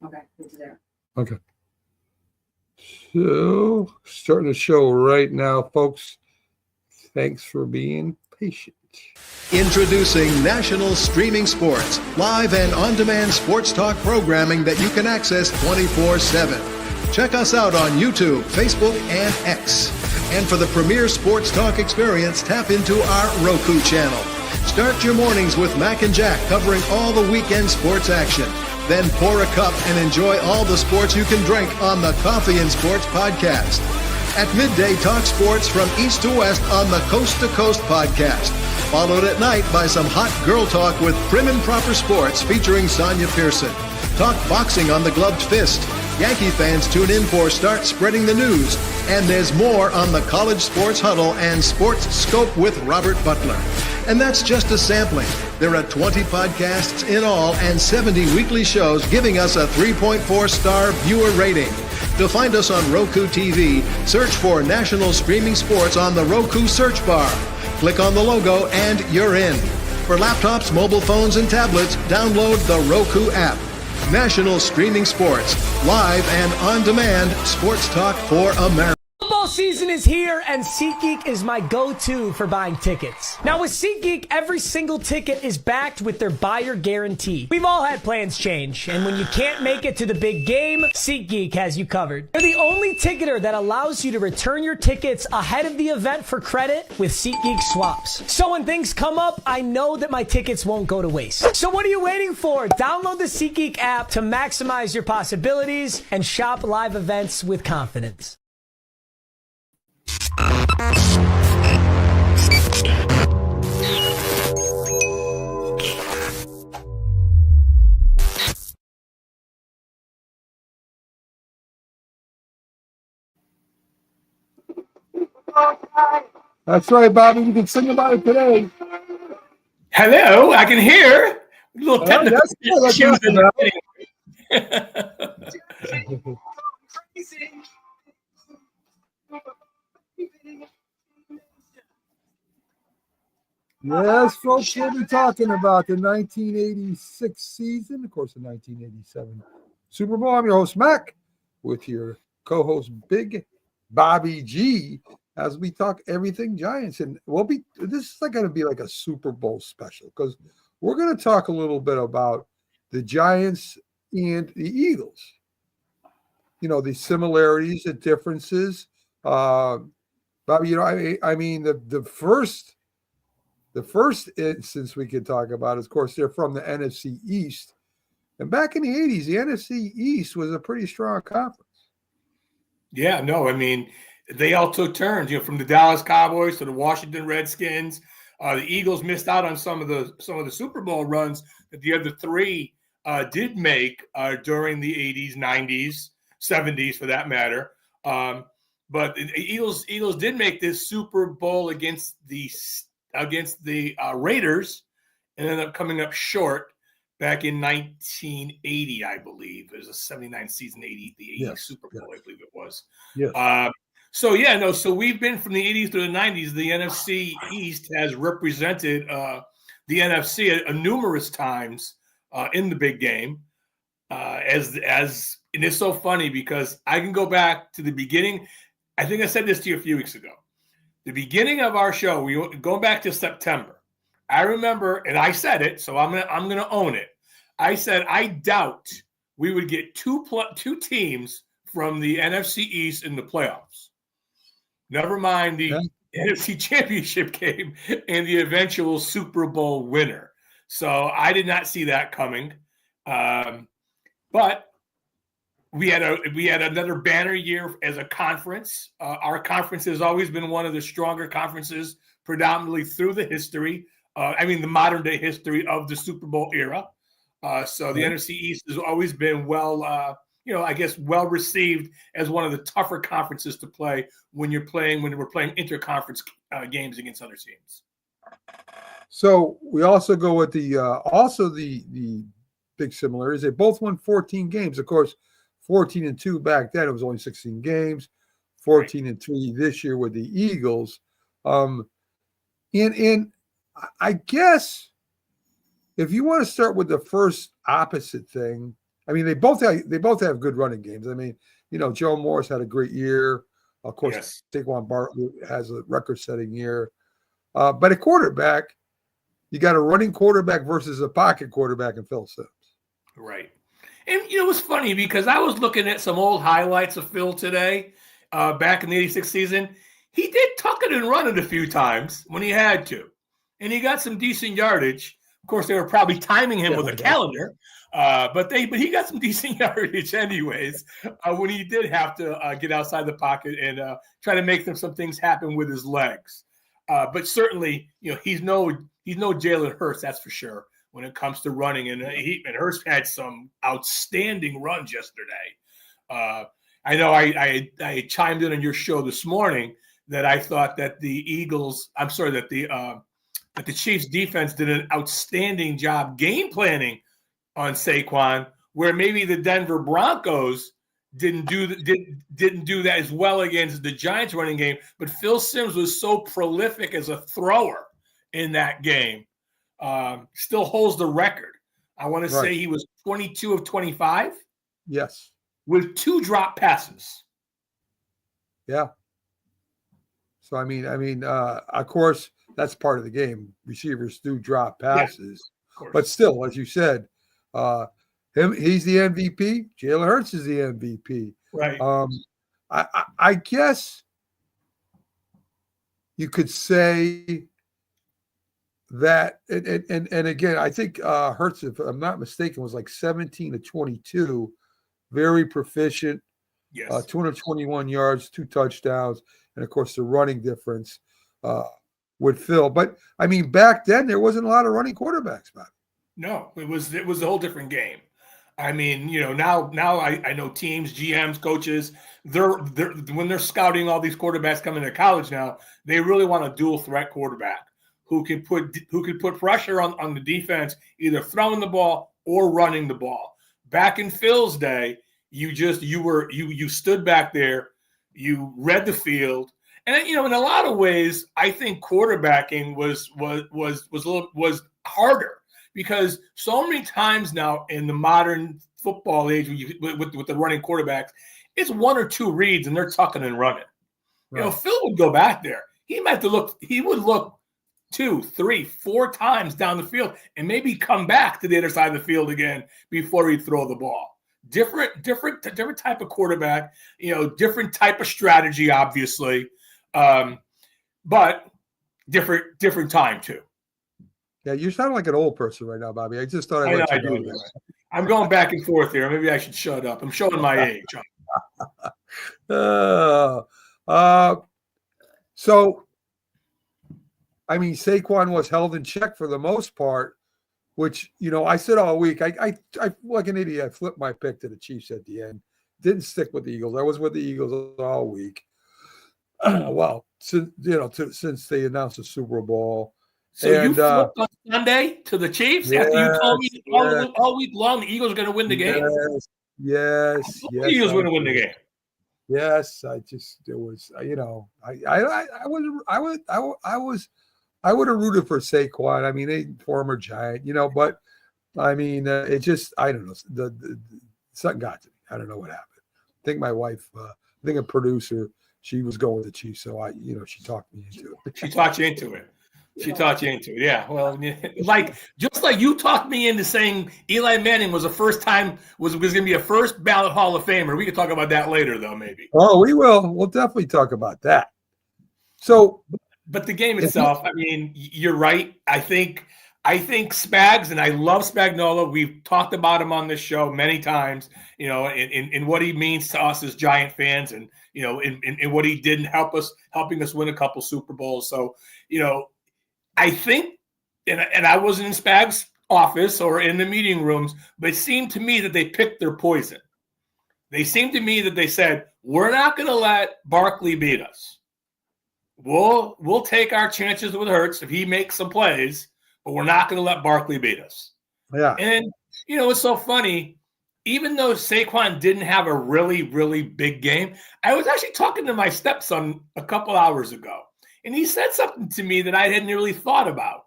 Okay, good to know. Okay. So, starting the show right now, folks. Thanks for being patient. Introducing National Streaming Sports, live and on-demand sports talk programming that you can access 24/7. Check us out on YouTube, Facebook, and X. And for the premier sports talk experience, tap into our Roku channel. Start your mornings with Mac and Jack covering all the weekend sports action. Then pour a cup and enjoy all the sports you can drink on the Coffee and Sports podcast. At midday, talk sports from east to west on the Coast to Coast podcast. Followed at night by some hot girl talk with Prim and Proper Sports featuring Sonia Pearson. Talk boxing on the Gloved Fist. Yankee fans tune in for Start Spreading the News. And there's more on the College Sports Huddle and Sports Scope with Robert Butler. And that's just a sampling. There are 20 podcasts in all and 70 weekly shows giving us a 3.4-star viewer rating. To find us on Roku TV, search for National Streaming Sports on the Roku search bar. Click on the logo and you're in. For laptops, mobile phones, and tablets, download the Roku app. National Streaming Sports, live and on demand sports talk for America. Football season is here, and SeatGeek is my go-to for buying tickets. Now, with SeatGeek, every single ticket is backed with their buyer guarantee. We've all had plans change, and when you can't make it to the big game, SeatGeek has you covered. They're the only ticketer that allows you to return your tickets ahead of the event for credit with SeatGeek swaps. So when things come up, I know that my tickets won't go to waste. So what are you waiting for? Download the SeatGeek app to maximize your possibilities and shop live events with confidence. That's right, Bobby. You can sing about it today. Hello, I can hear. A little technical issues in the Yes, folks, we'll be talking about the 1986 season, of course, the 1987 Super Bowl. I'm your host, Mac, with your co-host, Big Bobby G, as we talk everything Giants. And this is going to be like a Super Bowl special, because we're going to talk a little bit about the Giants and the Eagles. You know, the similarities, the differences. Bobby, you know, I mean, the first instance we could talk about is, of course, they're from the NFC East. And back in the 80s, the NFC East was a pretty strong conference. Yeah, no, I mean, they all took turns, you know, from the Dallas Cowboys to the Washington Redskins. The Eagles missed out on some of the Super Bowl runs that the other three did make during the 80s, 90s, 70s for that matter. But the Eagles did make this Super Bowl against the Raiders and ended up coming up short back in 1980, I believe. It was a 79 season, the 80 Super Bowl, I believe it was. Yeah. So we've been from the 80s to the 90s. The NFC East has represented the NFC numerous times in the big game. And it's so funny because I can go back to the beginning. I think I said this to you a few weeks ago. The beginning of our show, we go back to September. I remember, and I said it, so I'm gonna own it. I said I doubt we would get two teams from the NFC East in the playoffs. Never mind the NFC Championship game and the eventual Super Bowl winner. So I did not see that coming. But we had another banner year as a conference. Our conference has always been one of the stronger conferences, predominantly through the history. The modern day history of the Super Bowl era. So the NFC East has always been well received as one of the tougher conferences to play when we're playing interconference games against other teams. So we also go with the big similarities. They both won 14 games. Of course, 14-2 back then. It was only 16 games. 14-3 this year with the Eagles. And I guess if you want to start with the first opposite thing, I mean, they both have good running games. I mean, Joe Morris had a great year. Of course, Yes. Saquon Barkley has a record-setting year. But a quarterback, you got a running quarterback versus a pocket quarterback in Phil Simms. Right. And, it was funny because I was looking at some old highlights of Phil today, back in the 86 season. He did tuck it and run it a few times when he had to. And he got some decent yardage. Of course, they were probably timing him with a calendar, but he got some decent yardage anyways when he did have to get outside the pocket and try to make some things happen with his legs. But certainly, he's no Jalen Hurts, that's for sure, when it comes to running. And Hurts had some outstanding runs yesterday. I know I chimed in on your show this morning that I thought that the Chiefs defense did an outstanding job game planning on Saquon, where maybe the Denver Broncos didn't do that as well against the Giants running game. But Phil Simms was so prolific as a thrower in that game. Still holds the record. I want to say he was 22 of 25. Yes. With 2 drop passes. Yeah. So, I mean, of course, that's part of the game. Receivers do drop passes. Yeah, but still, as you said, he's the MVP. Jalen Hurts is the MVP. Right. I guess you could say that, and again, I think Hurts, if I'm not mistaken, was like 17 to 22, very proficient. Yes. 221 yards, 2 touchdowns, and of course the running difference with Phil. But I mean, back then there wasn't a lot of running quarterbacks, Bob. No, it was a whole different game. I mean, now I know teams, GMs, coaches, they're when they're scouting all these quarterbacks coming to college now, they really want a dual threat quarterback who can put pressure on the defense, either throwing the ball or running the ball. Back in Phil's day, you stood back there, you read the field, and in a lot of ways, I think quarterbacking was harder because so many times now in the modern football age with the running quarterbacks, it's 1 or 2 reads and they're tucking and running. Right. Phil would go back there. He would look 2, 3, 4 times down the field and maybe come back to the other side of the field again before he'd throw the ball. Different type of quarterback, different type of strategy, obviously, but different time too. Yeah, you sound like an old person right now, Bobby. I just thought I do. I'm going back and forth here. Maybe I should shut up. I'm showing my age. So, I mean, Saquon was held in check for the most part, which, I said all week, I like an idiot, I flipped my pick to the Chiefs at the end. Didn't stick with the Eagles. I was with the Eagles all week. Well, since they announced the Super Bowl. So you flipped on Sunday to the Chiefs after you told me all week long the Eagles are going to win the game? Yes. The Eagles going to win the game. Yes, I would have rooted for Saquon. I mean, a former Giant, but I mean, it just, I don't know. Something got to me. I don't know what happened. I think my wife, I think a producer, she was going with the Chiefs. So she talked me into it. She talked you into it. Yeah. Well, just like you talked me into saying Eli Manning was going to be a first ballot Hall of Famer. We could talk about that later, though, maybe. Oh, we will. We'll definitely talk about that. So, but the game itself, I mean, you're right. I think Spags, and I love Spagnuolo. We've talked about him on this show many times, in what he means to us as Giant fans and, in what he did in helping us win a couple Super Bowls. So, I think, and I wasn't in Spags' office or in the meeting rooms, but it seemed to me that they picked their poison. They seemed to me that they said, we're not going to let Barkley beat us. We'll take our chances with Hurts if he makes some plays, but we're not going to let Barkley beat us. Yeah. And, it's so funny. Even though Saquon didn't have a really, really big game, I was actually talking to my stepson a couple hours ago, and he said something to me that I hadn't really thought about.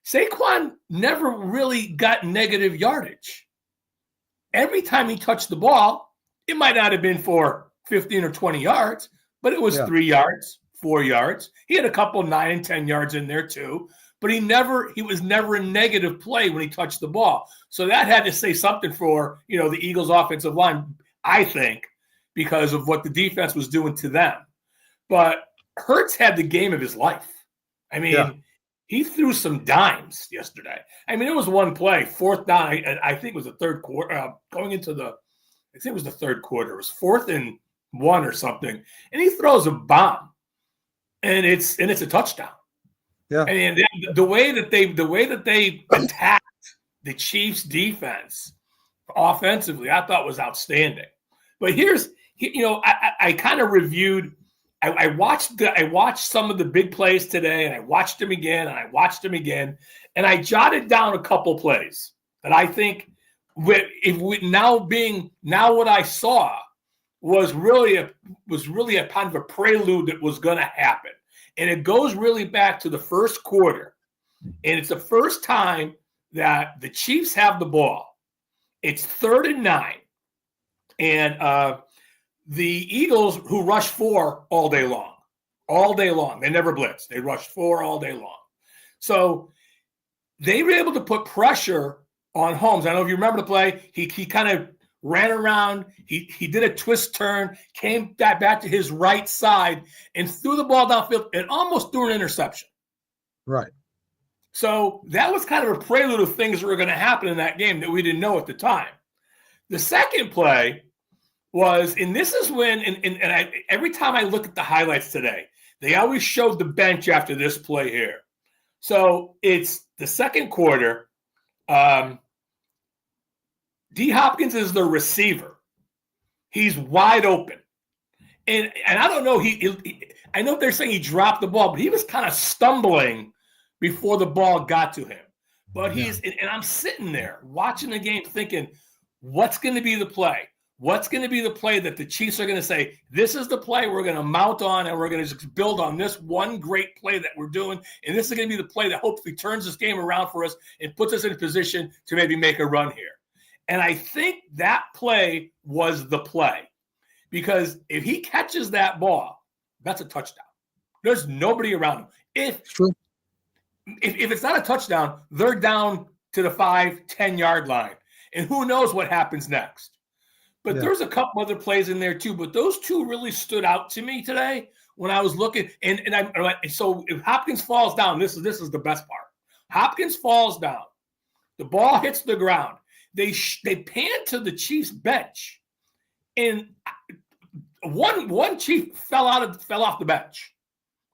Saquon never really got negative yardage. every time he touched the ball, it might not have been for 15 or 20 yards, but it was 3 yards, 4 yards. He had a couple 9 and 10 yards in there too, but he was never a negative play when he touched the ball. So that had to say something for, the Eagles offensive line, I think, because of what the defense was doing to them. But Hurts had the game of his life. I mean, he threw some dimes yesterday. I mean, it was one play, fourth down. I think it was the third quarter, going into the third quarter. It was 4th and 1 or something, and he throws a bomb, and it's a touchdown. Yeah. And the way that they attacked the Chiefs' defense offensively, I thought was outstanding. But I kind of reviewed. I watched some of the big plays today, and I watched them again, and I jotted down a couple plays that I think now what I saw was really a kind of a prelude that was going to happen, and it goes really back to the first quarter, and it's the first time that the Chiefs have the ball. It's 3rd and 9, and the Eagles, who rush 4 all day long. They never blitz. They rushed 4 all day long. So they were able to put pressure on Holmes. I don't know if you remember the play. He kind of ran around. He did a twist turn, came back to his right side, and threw the ball downfield and almost threw an interception. Right. So that was kind of a prelude of things that were going to happen in that game that we didn't know at the time. The second play was, and this is when, every time I look at the highlights today, they always showed the bench after this play here. So it's the second quarter. D. Hopkins is the receiver. He's wide open. And I don't know, I know they're saying he dropped the ball, but he was kind of stumbling before the ball got to him. But and I'm sitting there watching the game thinking, what's going to be the play? What's going to be the play that the Chiefs are going to say, this is the play we're going to mount on, and we're going to just build on this one great play that we're doing, and this is going to be the play that hopefully turns this game around for us and puts us in a position to maybe make a run here. And I think that play was the play, because if he catches that ball, that's a touchdown. There's nobody around him. If it's not a touchdown, they're down to the 5-10 yard line, and who knows what happens next. But there's a couple other plays in there too. But those two really stood out to me today when I was looking. So if Hopkins falls down, this is the best part. Hopkins falls down. The ball hits the ground. They pan to the Chiefs bench, and one Chief fell off the bench.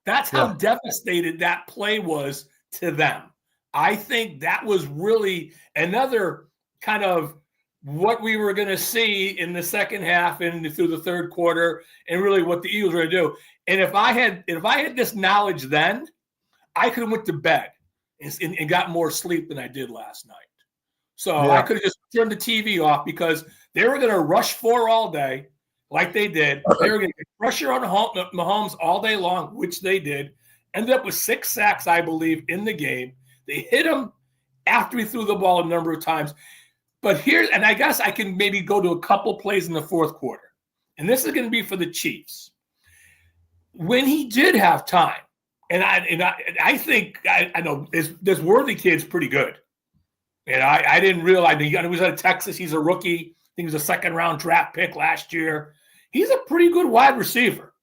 That's how devastated that play was to them. I think that was really another kind of what we were going to see in the second half and through the third quarter, and really what the Eagles were going to do. And if I had this knowledge then, I could have went to bed and got more sleep than I did last night. So I could have just turned the TV off, because they were going to rush 4 all day like they did. They were going to get pressure on Mahomes all day long, which they did. Ended up with 6 sacks, I believe, in the game. They hit him after he threw the ball a number of times. But and I guess I can maybe go to a couple plays in the fourth quarter. And this is going to be for the Chiefs. When he did have time, and I think I know this Worthy kid's pretty good. And I didn't realize he was out of Texas. He's a rookie. I think he was a second-round draft pick last year. He's a pretty good wide receiver.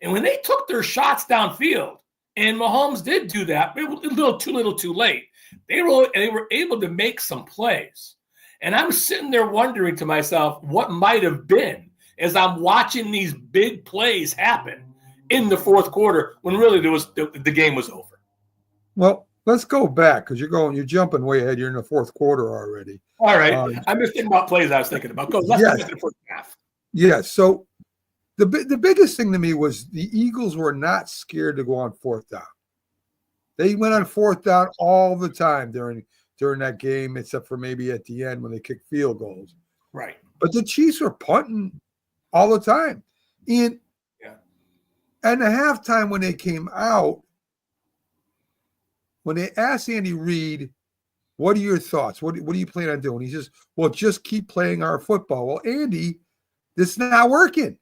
And when they took their shots downfield, and Mahomes did do that, but it was a little too late. They were able to make some plays. And I'm sitting there wondering to myself what might have been as I'm watching these big plays happen in the fourth quarter, when really the game was over. Well, let's go back, because you're jumping way ahead. You're in the fourth quarter already. All right. I'm just thinking about plays I was thinking about. Let's go to the first half. Yes. So the biggest thing to me was the Eagles were not scared to go on fourth down. They went on fourth down all the time during that game, except for maybe at the end when they kicked field goals. Right. But the Chiefs were punting all the time. And at the halftime, when they came out, when they asked Andy Reid what are your thoughts? What do you plan on doing? He says, well, just keep playing our football. Well, Andy, this is not working.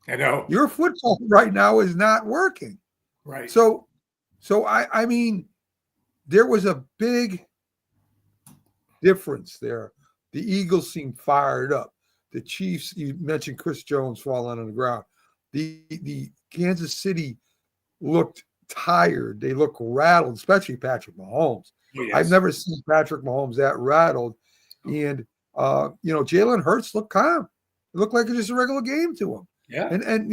I know. Your football right now is not working. Right. So I mean, there was a big difference there. The Eagles seemed fired up. The Chiefs, you mentioned Chris Jones falling on the ground. The Kansas City looked tired. They looked rattled, especially Patrick Mahomes. Oh, yes. I've never seen Patrick Mahomes that rattled. And, Jalen Hurts looked calm. It looked like it was just a regular game to him. Yeah. And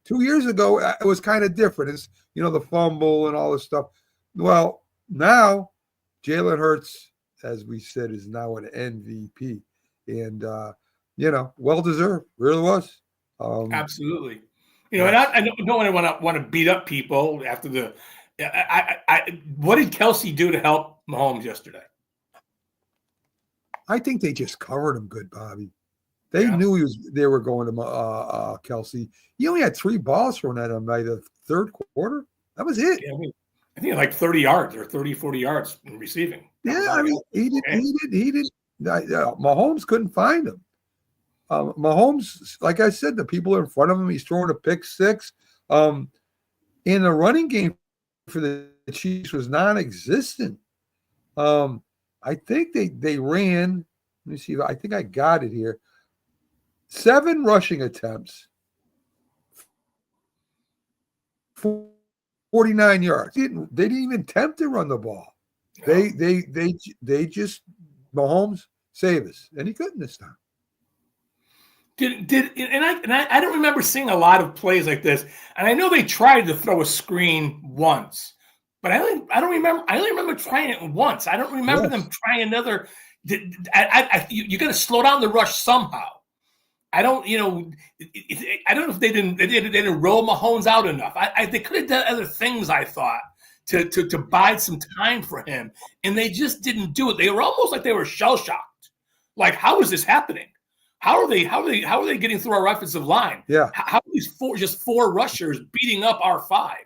2 years ago, it was kind of different. It's, the fumble and all this stuff. Well, now Jalen Hurts, as we said, is now an MVP. And, well-deserved. Really was. Absolutely. And I don't want to beat up people after the what did Kelsey do to help Mahomes yesterday? I think they just covered him good, Bobby. They knew they were going to Kelsey. He only had 3 balls thrown at him by the third quarter. That was it. Yeah, I think like 30 yards or 30, 40 yards in receiving. Yeah, I mean, he did. Mahomes couldn't find him. Mahomes, like I said, the people in front of him, he's throwing a pick 6. In the running game for the Chiefs was non-existent. I think they ran. Let me see. I think I got it here. 7 rushing attempts, 49 yards. They didn't even attempt to run the ball. No. They just Mahomes save us, and he couldn't this time. I don't remember seeing a lot of plays like this. And I know they tried to throw a screen once, but I don't remember. I only remember trying it once. I don't remember them trying another. You got to slow down the rush somehow. I don't know if they didn't roll Mahomes out enough. They could have done other things, I thought, to buy some time for him, and they just didn't do it. They were almost like they were shell shocked. Like, how is this happening? How are they getting through our offensive line? Yeah. How are these four rushers beating up our 5?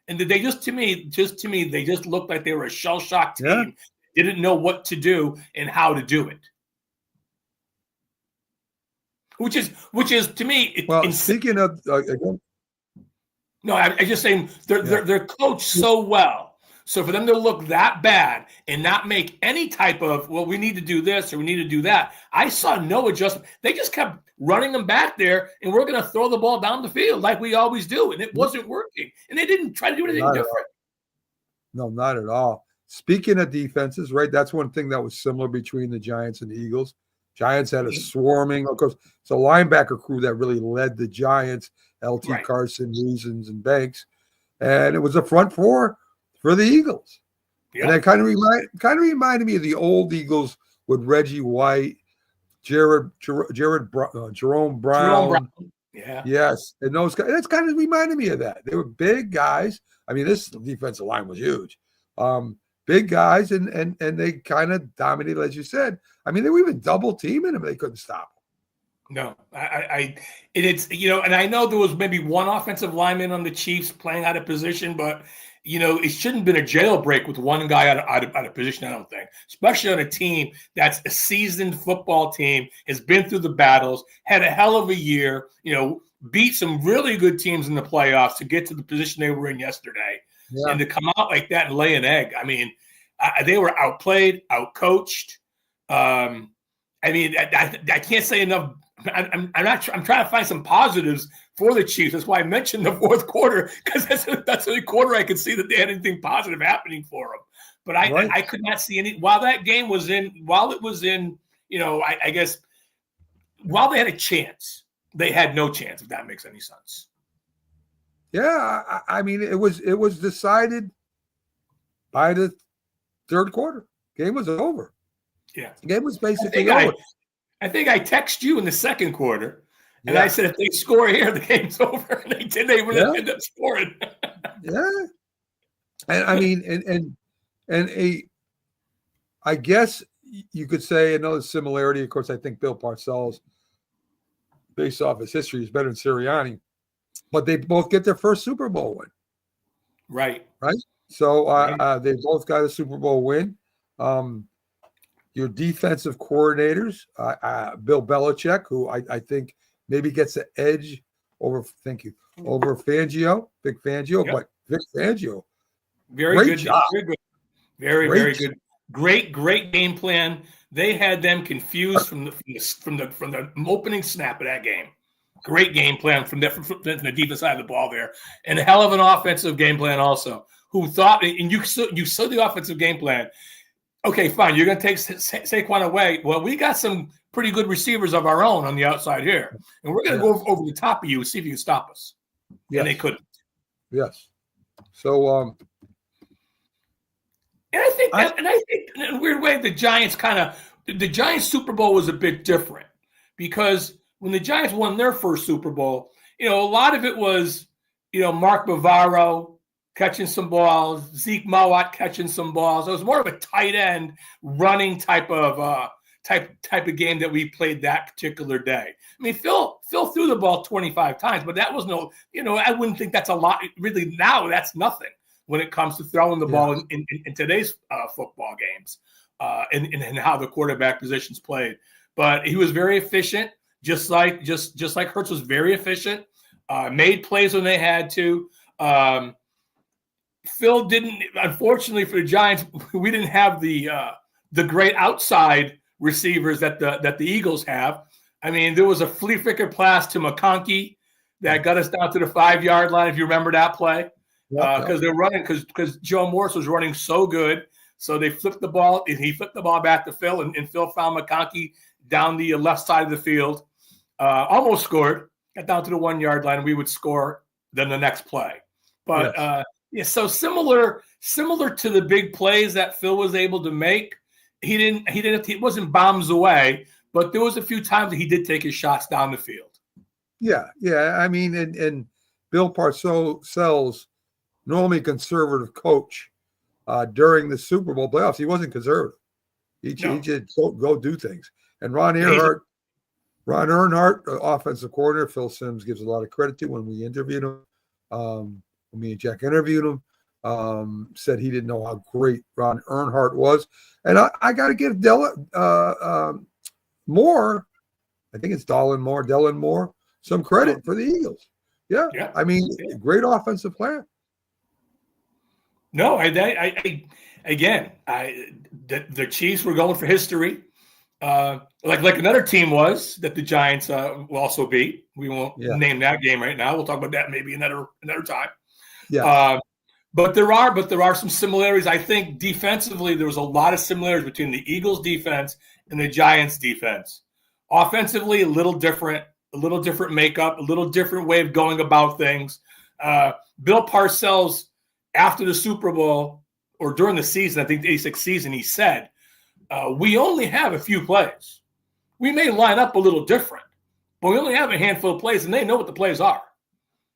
And did they to me, they just looked like they were a shell shocked team, didn't know what to do and how to do it. Which is to me. Well, speaking of again, no, I'm just saying they're coached so well. So for them to look that bad and not make any type of, well, we need to do this or we need to do that, I saw no adjustment. They just kept running them back there, and we're going to throw the ball down the field like we always do, and it wasn't working. And they didn't try to do anything different. No, not at all. Speaking of defenses, right, that's one thing that was similar between the Giants and the Eagles. Giants had a swarming, of course, it's a linebacker crew that really led the Giants, LT Carson, Reasons, and Banks. And it was a front 4 for the Eagles. Yep. And that kind of reminded me of the old Eagles with Reggie White, Jerome Brown. Yeah. Yes. And those guys, that's kind of reminded me of that. They were big guys. I mean, this defensive line was huge. Big guys, and they kind of dominated, as you said. I mean, they were even double teaming them. They couldn't stop them. No, and I know there was maybe one offensive lineman on the Chiefs playing out of position, but it shouldn't have been a jailbreak with one guy out of position, I don't think, especially on a team that's a seasoned football team, has been through the battles, had a hell of a year, beat some really good teams in the playoffs to get to the position they were in yesterday. Yeah. And to come out like that and lay an egg, I mean, they were outplayed, outcoached. I mean, I can't say enough. I'm trying to find some positives for the Chiefs. That's why I mentioned the fourth quarter, because that's the only quarter I could see that they had anything positive happening for them. But I could not see any while that game was in. While it was in, I guess while they had a chance, they had no chance. If that makes any sense. Yeah, I mean, it was decided by the third quarter. Game was over. Yeah, the game was basically over. I think I texted you in the second quarter, and I said if they score here, the game's over. And they did. They would end up scoring. Yeah, and I mean, I guess you could say another similarity. Of course, I think Bill Parcells, based off his history, is better than Sirianni. But they both get their first Super Bowl win. Right. So they both got a Super Bowl win. your defensive coordinators, Bill Belichick, who I think maybe gets the edge over Fangio, Vic Fangio, Yep. but Vic Fangio, Very great good. job. Very good. Very, Great very good. Great game plan. They had them confused from the opening snap of that game. Great game plan from the defense side of the ball there, and a hell of an offensive game plan also. Who thought? And you saw the offensive game plan. Okay, fine. You're going to take Saquon away. Well, we got some pretty good receivers of our own on the outside here, and we're going to go over the top of you and see if you can stop us. Yes. And they couldn't. Yes. So, And I think in a weird way, the Giants Super Bowl was a bit different because when the Giants won their first Super Bowl, a lot of it was, Mark Bavaro catching some balls, Zeke Mowat catching some balls. It was more of a tight end running type of game that we played that particular day. I mean, Phil threw the ball 25 times, but that was no, I wouldn't think that's a lot. Really, now that's nothing when it comes to throwing the ball in today's football games and how the quarterback position's played. But he was very efficient, just like Hurts was very efficient, made plays when they had to. Phil didn't, unfortunately for the Giants, we didn't have the great outside receivers that the Eagles have. I mean, there was a flea flicker pass to McConkey that got us down to the 5-yard line, if you remember that play. Because they're running, because Joe Morris was running so good. So they flipped the ball, and he flipped the ball back to Phil, and Phil found McConkey down the left side of the field. Almost scored, got down to the 1-yard line, and we would score then the next play. But so similar to the big plays that Phil was able to make. He wasn't bombs away, but there was a few times that he did take his shots down the field. Yeah. I mean, and Bill Parcells, normally conservative coach, during the Super Bowl playoffs, he wasn't conservative. He just go do things. And Ron Earnhardt, offensive coordinator, Phil Simms gives a lot of credit to when we interviewed him. When me and Jack interviewed him, said he didn't know how great Ron Earnhardt was. And I got to give Moore, I think it's Dellen Moore, some credit for the Eagles. Yeah. I mean, great offensive plan. No, the Chiefs were going for history, like another team was that the Giants will also beat. We won't name that game right now. We'll talk about that maybe another time. Yeah. But there are some similarities. I think defensively there was a lot of similarities between the Eagles defense and the Giants defense. Offensively, a little different makeup, a little different way of going about things. Bill Parcells, after the Super Bowl or during the season, I think the 86 season, he said, we only have a few plays. We may line up a little different, but we only have a handful of plays, and they know what the plays are.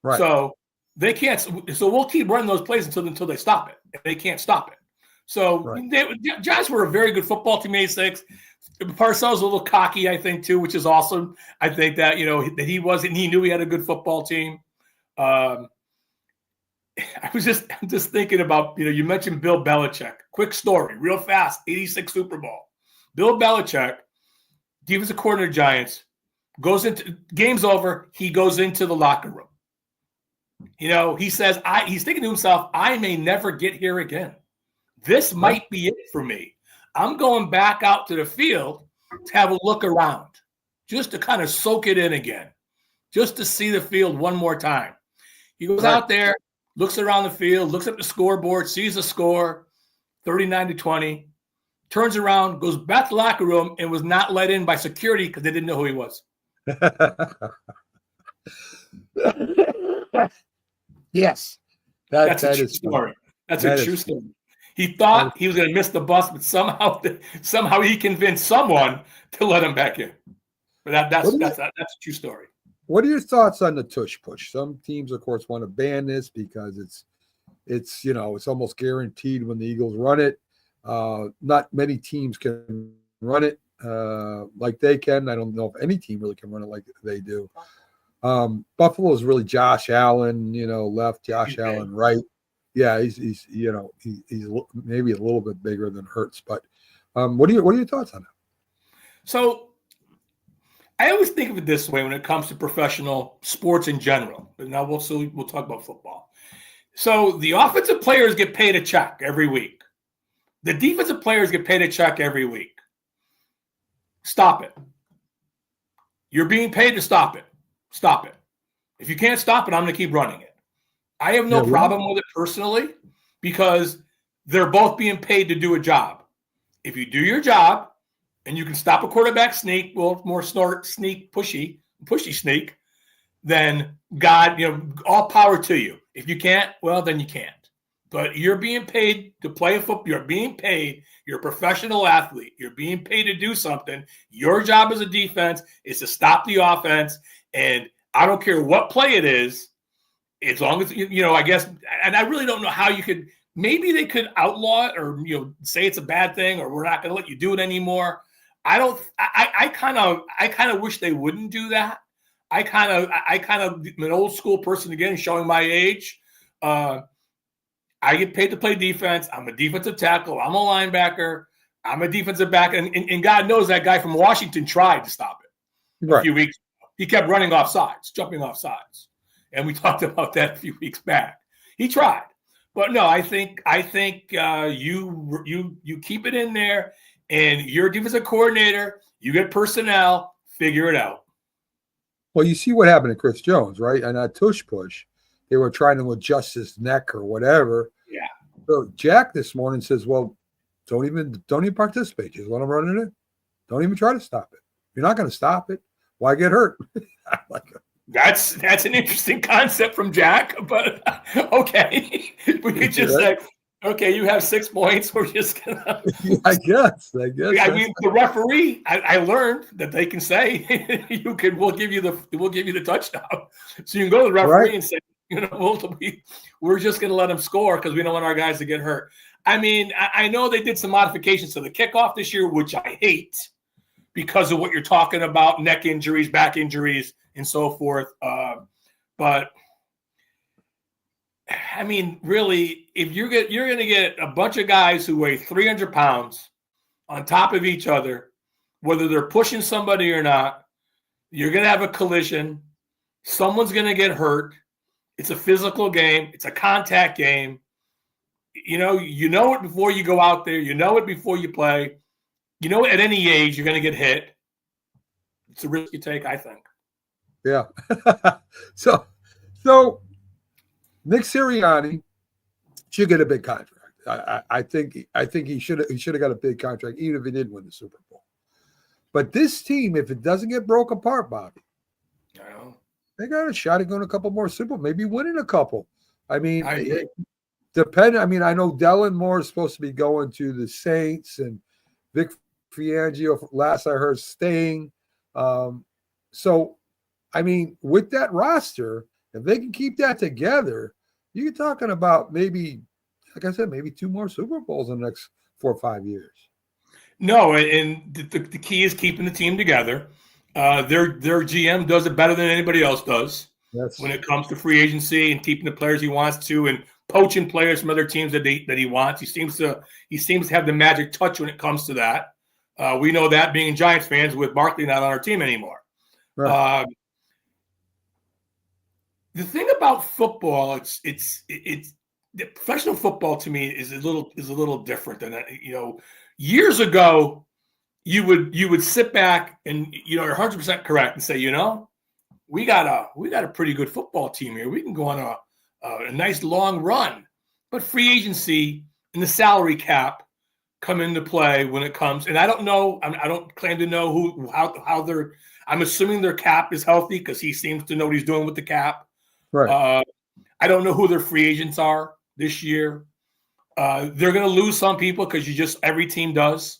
Right. So they can't. So we'll keep running those plays until they stop it. And they can't stop it. So Giants were a very good football team in '86. Parcells was a little cocky, I think, too, which is awesome. I think that that he wasn't. He knew he had a good football team. I was just thinking about, you mentioned Bill Belichick. Quick story, real fast, 86 Super Bowl. Bill Belichick, defensive coordinator Giants, goes into game's over. He goes into the locker room. He says, he's thinking to himself, I may never get here again. This might be it for me. I'm going back out to the field to have a look around, just to kind of soak it in again, just to see the field one more time. He goes out there, looks around the field, looks at the scoreboard, sees the score, 39-20, turns around, goes back to the locker room, and was not let in by security because they didn't know who he was. Yes. That's a true story. That's a true story. He thought he was going to miss the bus, but somehow he convinced someone to let him back in. But that's a true story. What are your thoughts on the tush push? Some teams, of course, want to ban this because it's almost guaranteed when the Eagles run it. Not many teams can run it like they can. I don't know if any team really can run it like they do. Buffalo is really Josh Allen, left, Josh Allen right. Yeah, he's maybe a little bit bigger than Hurts, but What are your thoughts on that? So I always think of it this way when it comes to professional sports in general. But now we'll talk about football. So the offensive players get paid a check every week. The defensive players get paid a check every week. Stop it. You're being paid to stop it. Stop it. If you can't stop it, I'm going to keep running it. I have no problem with it personally because they're both being paid to do a job. If you do your job and you can stop a quarterback sneak, well, more snort, sneak, pushy sneak, then God, all power to you. If you can't, well, then you can't. But you're being paid to play football. You're being paid. You're a professional athlete. You're being paid to do something. Your job as a defense is to stop the offense. And I don't care what play it is, as long as, I guess, and I really don't know how you could, maybe they could outlaw it or, say it's a bad thing or we're not going to let you do it anymore. I kind of wish they wouldn't do that. I kind of am an old school person again, showing my age. I get paid to play defense. I'm a defensive tackle. I'm a linebacker. I'm a defensive back. And God knows that guy from Washington tried to stop it a few weeks ago. He kept running off sides, jumping off sides. And we talked about that a few weeks back. He tried. But no, I think you keep it in there and you're a defensive coordinator. You get personnel, figure it out. Well, you see what happened to Chris Jones, right? And that tush push. They were trying to adjust his neck or whatever. Yeah. So Jack this morning says, well, don't even participate. Just let him run it in. Don't even try to stop it. You're not going to stop it. Why get hurt? That's an interesting concept from Jack, but okay. We could just say, okay, you have 6 points. We're just going to. I guess. I mean, the referee, I learned that they can say, we'll give you the touchdown. So you can go to the referee and say, we're just going to let them score because we don't want our guys to get hurt. I mean, I know they did some modifications to the kickoff this year, which I hate because of what you're talking about, neck injuries, back injuries, and so forth. But, I mean, really, if you're going to get a bunch of guys who weigh 300 pounds on top of each other, whether they're pushing somebody or not, you're going to have a collision. Someone's going to get hurt. It's a physical game. It's a contact game. You know it before you go out there. You know it before you play. You know at any age you're going to get hit. It's a risk you take, I think. Yeah. So Nick Sirianni should get a big contract. I think he should have got a big contract even if he didn't win the Super Bowl. But this team, if it doesn't get broke apart, Bobby, they got a shot at going a couple more Super Bowl, maybe winning a couple. I mean, I know Dellen Moore is supposed to be going to the Saints and Vic Fangio, last I heard, staying. So, I mean, with that roster, if they can keep that together, you're talking about maybe, like I said, maybe 2 more Super Bowls in the next 4 or 5 years. No, and the key is keeping the team together. Their GM does it better than anybody else does when it comes to free agency and keeping the players he wants to and poaching players from other teams that he wants. He seems to have the magic touch when it comes to that. We know that being Giants fans with Barkley not on our team anymore. Right. The thing about football, it's professional football to me is a little different than years ago. You would sit back and you're 100% correct and say, we got a pretty good football team here. We can go on a nice long run. But free agency and the salary cap come into play when it comes. And I don't know. I don't claim to know how they're. I'm assuming their cap is healthy because he seems to know what he's doing with the cap. Right. I don't know who their free agents are this year. They're going to lose some people because every team does.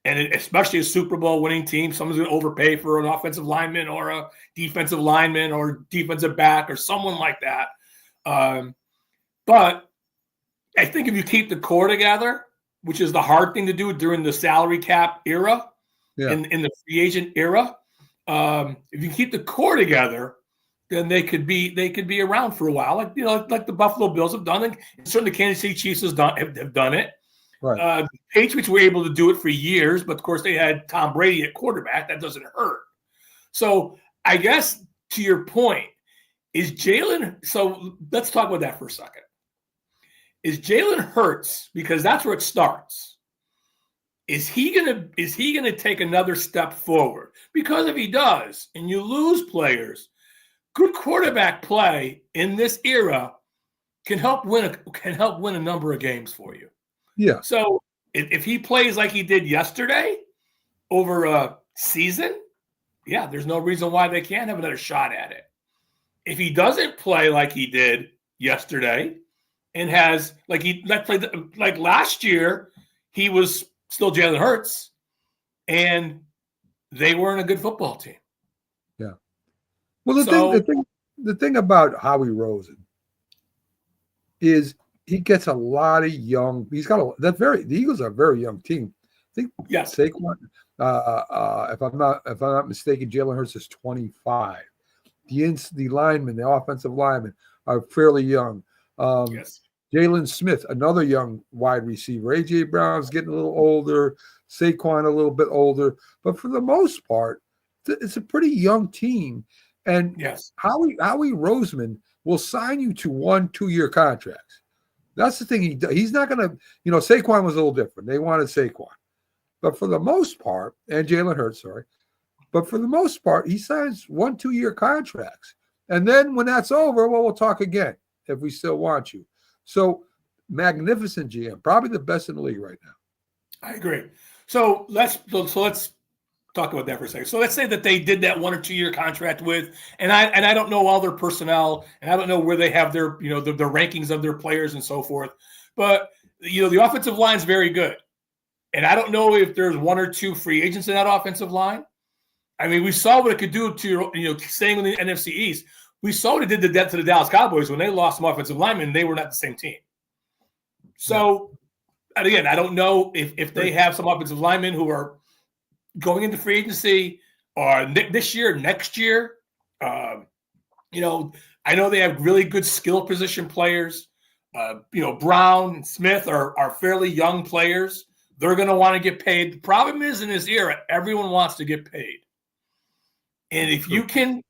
And especially a Super Bowl winning team, someone's going to overpay for an offensive lineman or a defensive lineman or defensive back or someone like that. But I think if you keep the core together, which is the hard thing to do during the salary cap era, in the free agent era, if you keep the core together, then they could be around for a while, like the Buffalo Bills have done it, and certainly the Kansas City Chiefs have done it. Right. The Patriots were able to do it for years, but of course they had Tom Brady at quarterback. That doesn't hurt. So I guess to your point, is Jalen – so let's talk about that for a second. Is Jalen Hurts, because that's where it starts, is he gonna take another step forward? Because if he does and you lose players, good quarterback play in this era can help win a number of games for you. Yeah. So if he plays like he did yesterday over a season, yeah, there's no reason why they can't have another shot at it. If he doesn't play like he did yesterday and has like last year, he was still Jalen Hurts and they weren't a good football team. Yeah. Well, the thing about Howie Roseman is he gets a lot of young. The Eagles are a very young team. I think yes. Saquon, if I'm not mistaken, Jalen Hurts is 25. The linemen, the offensive linemen, are fairly young. Yes. Jalen Smith, another young wide receiver. A.J. Brown's getting a little older. Saquon a little bit older. But for the most part, it's a pretty young team. And yes, Howie Roseman will sign you to 1-2 year contracts. That's the thing he does. He's not going to, Saquon was a little different. They wanted Saquon. But for the most part, and Jalen Hurts, but for the most part, he signs 1-2 year contracts. And then when that's over, well, we'll talk again if we still want you. So magnificent GM, probably the best in the league right now. I agree. So let's talk about that for a second. So let's say that they did that 1 or 2 year contract with, and I don't know all their personnel, and I don't know where they have their the rankings of their players and so forth. But the offensive line is very good, and I don't know if there's 1 or 2 free agents in that offensive line. I mean, we saw what it could do to staying in the NFC East. We saw what it did to the Dallas Cowboys when they lost some offensive linemen. They were not the same team. So, and again, I don't know if they have some offensive linemen who are going into free agency or this year, next year. I know they have really good skill position players. Brown and Smith are fairly young players. They're going to want to get paid. The problem is in this era, everyone wants to get paid. And if you can,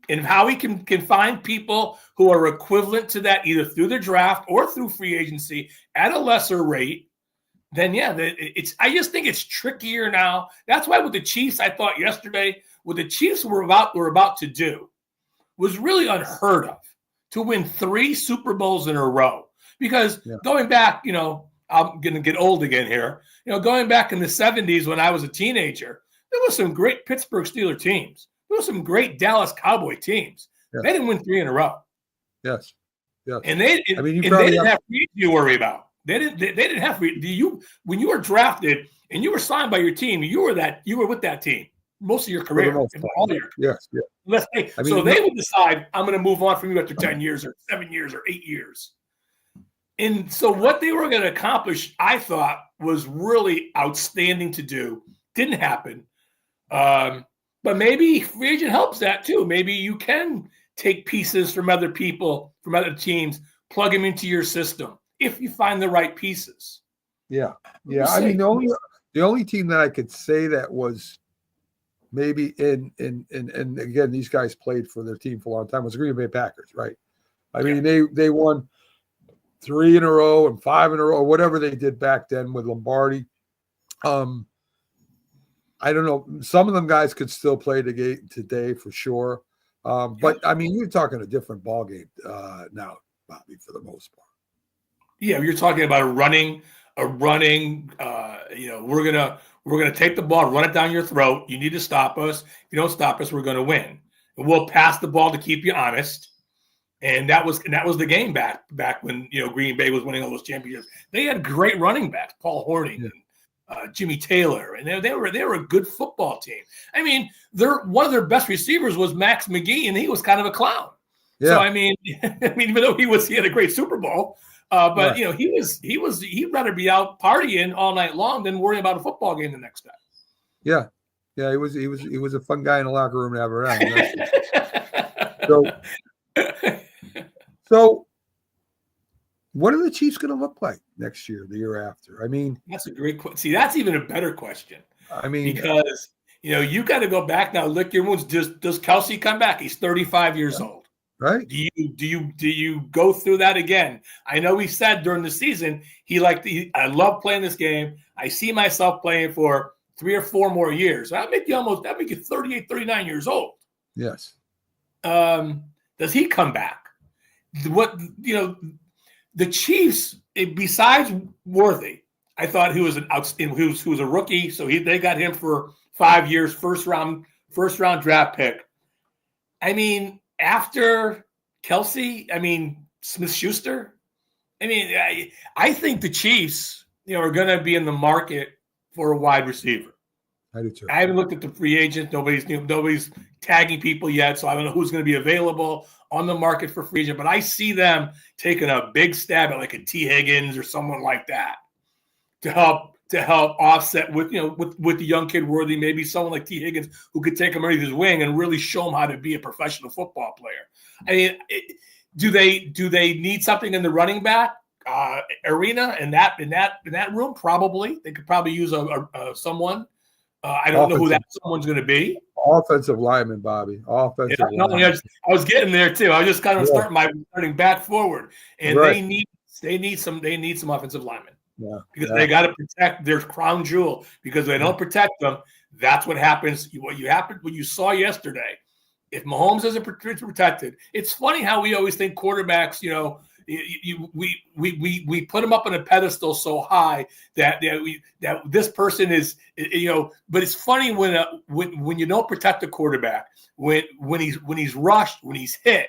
and Howie can find people who are equivalent to that either through the draft or through free agency at a lesser rate, then I just think it's trickier now. That's why with the Chiefs, I thought yesterday, what the Chiefs were about to do was really unheard of, to win 3 Super Bowls in a row. Because going back, I'm going to get old again here. Going back in the 70s when I was a teenager, there was some great Pittsburgh Steelers teams. There were some great Dallas Cowboy teams. Yeah. They didn't win 3 in a row. Yes. And they didn't have free to worry about. They didn't have free. When you were drafted and you were signed by your team, you were with that team most of your career, all your career. Yes. So they would decide, I'm going to move on from you after 10 years or 7 years or 8 years. And so what they were going to accomplish, I thought, was really outstanding to do. Didn't happen. But maybe free agent helps that too. Maybe you can take pieces from other people, from other teams, plug them into your system if you find the right pieces. Yeah. I mean, the only team that I could say that was maybe and again, these guys played for their team for a long time was the Green Bay Packers, right? I mean, they won 3 in a row and 5 in a row, or whatever they did back then with Lombardi. I don't know. Some of them guys could still play the game today for sure. But I mean, you're talking a different ball game now, Bobby, for the most part. Yeah, you're talking about a running. We're gonna take the ball, run it down your throat. You need to stop us. If you don't stop us, we're gonna win. And we'll pass the ball to keep you honest. And that was the game back when Green Bay was winning all those championships. They had great running backs, Paul Hornung and Jimmy Taylor, and they were a good football team. I mean, one of their best receivers was Max McGee, and he was kind of a clown. Yeah. So I mean, even though he had a great Super Bowl, but he'd rather be out partying all night long than worrying about a football game the next day. Yeah, he was a fun guy in the locker room to have around. So what are the Chiefs going to look like next year, the year after? I mean, That's a great question. See, that's even a better question I mean, because you got to go back now. Lick your wounds. Does Kelsey come back? He's 35 years old. right? Do you go through that again? I know he said during the season I love playing this game. I see myself playing for 3 or 4 more years. That make you 38, 39 years old. Yes. Does he come back? The Chiefs, besides Worthy, I thought he was who was a rookie, so they got him for 5 years, first round draft pick. I mean, after Kelsey, Smith-Schuster. I think the Chiefs, are going to be in the market for a wide receiver. I do too. I haven't looked at the free agent. Nobody's tagging people yet, so I don't know who's going to be available on the market for free agent. But I see them taking a big stab at like a T. Higgins or someone like that to help offset with the young kid Worthy, maybe someone like T. Higgins who could take him underneath his wing and really show him how to be a professional football player. Do they need something in the running back arena in that room? Probably. They could probably use someone. I don't know who that someone's going to be. Offensive lineman, Bobby. Offensive lineman. I was getting there too. I was just kind of starting back forward, and Right. they need some offensive linemen. Yeah. Because they got to protect their crown jewel. Because if they don't protect them, that's what happens. What you saw yesterday. If Mahomes isn't protected, it's funny how we always think quarterbacks. We put them up on a pedestal so high that this person is. But it's funny when you don't protect the quarterback, when he's rushed, when he's hit.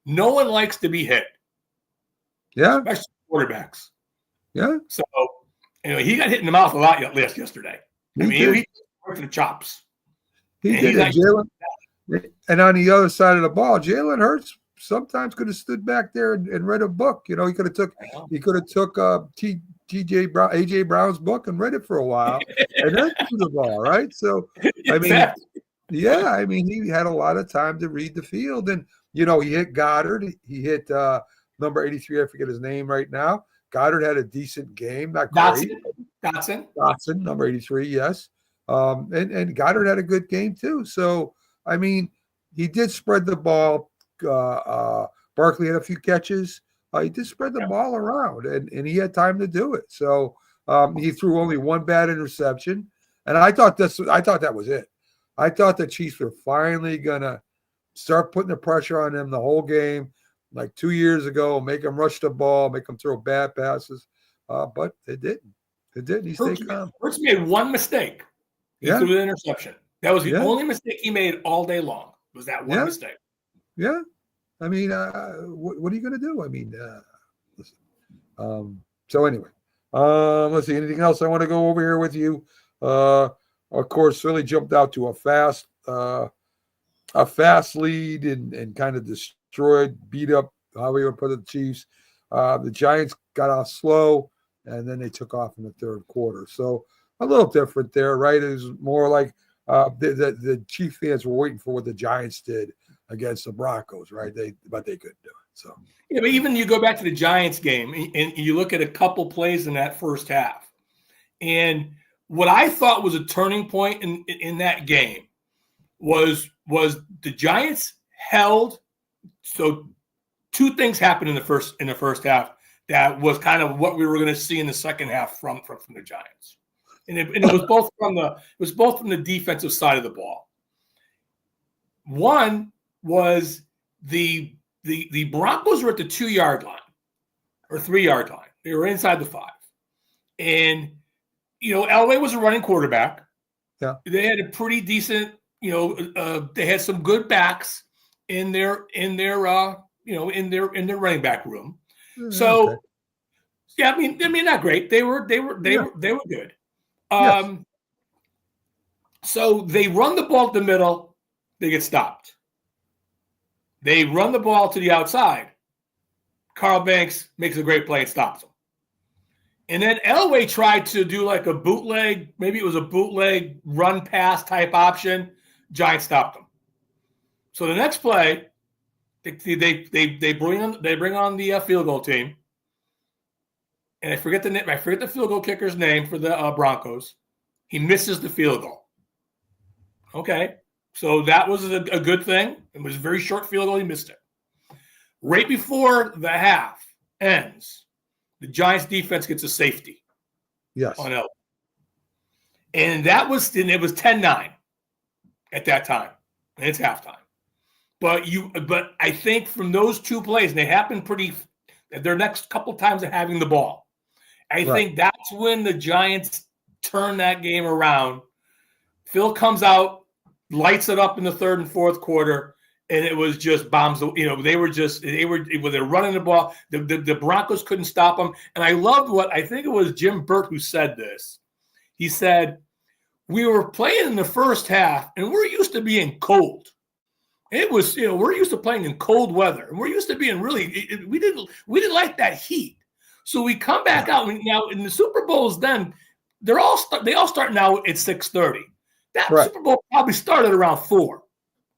No one likes to be hit. Yeah. Especially quarterbacks. Yeah. So, he got hit in the mouth a lot yesterday. He worked for the chops. He did it. And on the other side of the ball, Jalen Hurts sometimes could have stood back there and read a book. He could have took AJ Brown's book and read it for a while and then threw the ball, right? So Exactly. he had a lot of time to read the field, and he hit Goddard. He hit number 83. I forget his name right now. Goddard had a decent game, not great. Dotson, number 83, yes. And Goddard had a good game too. So, he did spread the ball. Barkley had a few catches. He did spread the ball around, and he had time to do it. So he threw only one bad interception, and I thought that was it. I thought the Chiefs were finally gonna start putting the pressure on him the whole game, like 2 years ago, make him rush the ball, make him throw bad passes, but they didn't. It didn't. He stayed calm. Hurts made one mistake. He threw the interception. That was the only mistake he made all day long. Was that one mistake? Yeah. What are you going to do? Listen. So anyway, let's see. Anything else I want to go over here with you? Of course, Philly jumped out to a fast lead and kind of beat up, how we would put it, the Chiefs. The Giants got off slow, and then they took off in the third quarter. So a little different there, right? It was more like the Chief fans were waiting for what the Giants did against the Broncos, right? But they couldn't do it. So but even you go back to the Giants game and you look at a couple plays in that first half, and what I thought was a turning point in that game was the Giants held. So two things happened in the first half that was kind of what we were going to see in the second half from the Giants. And it was both from the defensive side of the ball. One was the Broncos were at the 2-yard line or 3-yard line. They were inside the 5. And Elway was a running quarterback. Yeah. They had a pretty decent, they had some good backs in their running back room. So okay. Not great. They were good. Yes. So they run the ball at the middle, they get stopped. They run the ball to the outside. Carl Banks makes a great play and stops them. And then Elway tried to do like a bootleg, maybe it was a bootleg run pass type option. Giants stopped them. So the next play, they bring on the field goal team. and I forget the field goal kicker's name for the Broncos. He misses the field goal. Okay, so that was a good thing. It was a very short field goal. He missed it. Right before the half ends, the Giants defense gets a safety. Yes. On Elway. And it was 10-9 at that time. And it's halftime. But I think from those two plays, and they happened their next couple times of having the ball. I think that's when the Giants turn that game around. Phil comes out, lights it up in the third and fourth quarter, and it was just bombs. They were running the ball. The Broncos couldn't stop them. And I loved I think it was Jim Burt who said this. He said, we were playing in the first half, and we're used to being cold. It was, we're used to playing in cold weather, and we're used to being we didn't like that heat. So we come back out now in the Super Bowls. Then they all start now at 6:30. That Super Bowl probably started around 4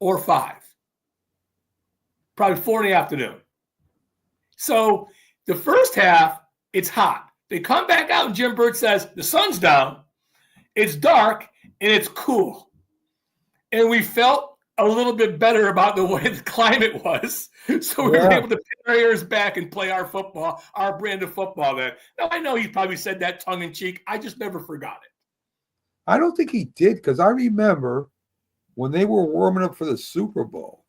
or 5, probably 4 in the afternoon. So the first half, it's hot. They come back out, and Jim Burt says the sun's down, it's dark, and it's cool. And we felt a little bit better about the way the climate was. So we were able to put our ears back and play our football, our brand of football then. Now, I know he probably said that tongue-in-cheek. I just never forgot it. I don't think he did, because I remember when they were warming up for the Super Bowl.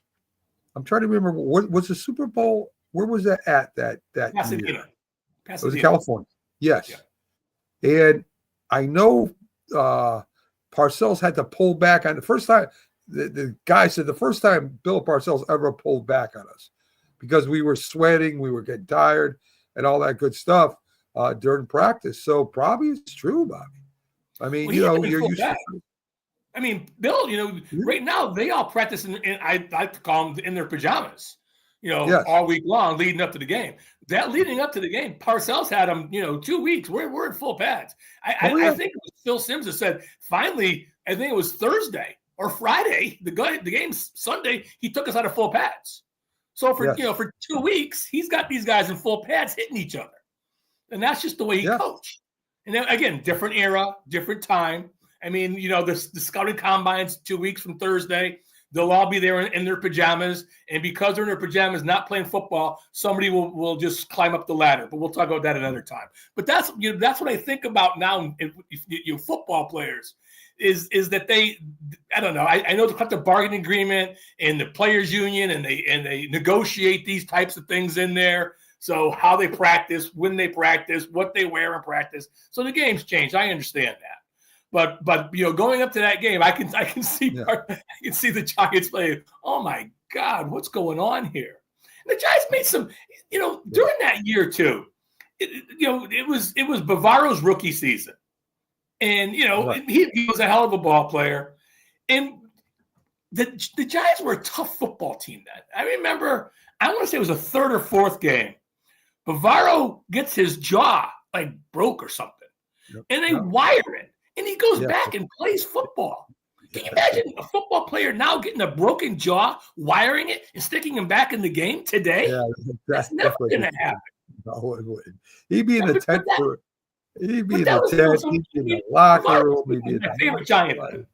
I'm trying to remember, what was the Super Bowl? Where was that at that Pasadena. year? It was in California. Yes. Yeah. And I know Parcells had to pull back on the first time. The guy said the first time Bill Parcells ever pulled back on us because we were sweating, we were getting tired, and all that good stuff during practice. So probably it's true, Bobby. I mean, you're used to. I mean, Bill, right now they all practice and I like to call them in their pajamas, all week long leading up to the game. That leading up to the game, Parcells had them, 2 weeks. We're in full pads. I think it was Phil Simms that said finally. I think it was Thursday or Friday. The game's Sunday. He took us out of full pads. So for 2 weeks, he's got these guys in full pads hitting each other, and that's just the way he coached. And then again, different era, different time. I mean, the scouting combines 2 weeks from Thursday. They'll all be there in their pajamas. And because they're in their pajamas, not playing football, somebody will just climb up the ladder. But we'll talk about that another time. But that's what I think about now. Football players is that I don't know. I know the collective bargaining agreement and the players union, and they negotiate these types of things in there. So how they practice, when they practice, what they wear in practice. So the game's changed. I understand that. But going up to that game, I can see the Giants playing. Oh my God, what's going on here? And the Giants made some, during that year too. It was Bavaro's rookie season, and he was a hell of a ball player, and the Giants were a tough football team then. I remember, I want to say it was a third or fourth game. Bavaro gets his jaw broke or something, and they wire it, and he goes back and plays football. Can you imagine a football player now getting a broken jaw, wiring it, and sticking him back in the game today? Yeah, that's never going to happen. No, it wouldn't. He'd be in the tent he'd be in the tent, he'd be in the locker room. He'd be in my favorite Giant.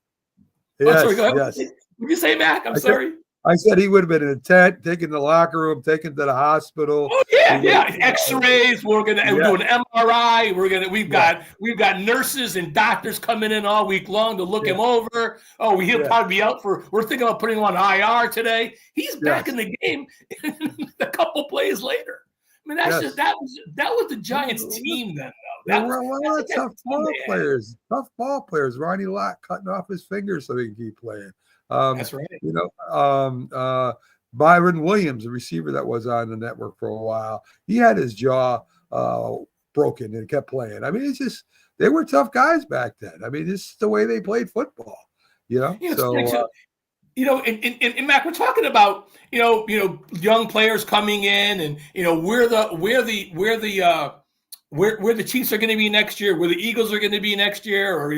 Yes, sorry, go ahead. Yes. Would you say, Mac? I'm sorry. I said he would have been in a tent, taken the locker room, taken to the hospital. Oh yeah. X-rays. We're do an MRI. We've got nurses and doctors coming in all week long to look him over. Oh, he'll probably be out we're thinking about putting him on IR today. He's back in the game a couple plays later. I mean, that was the Giants team then, though. There were a lot of tough ball players. Ronnie Lott cutting off his fingers so he can keep playing. That's right. Byron Williams, a receiver that was on the network for a while, he had his jaw broken and kept playing. I mean, it's just they were tough guys back then. I mean, this is the way they played football. And Mac, we're talking about young players coming in, and where the Chiefs are going to be next year, where the Eagles are going to be next year, or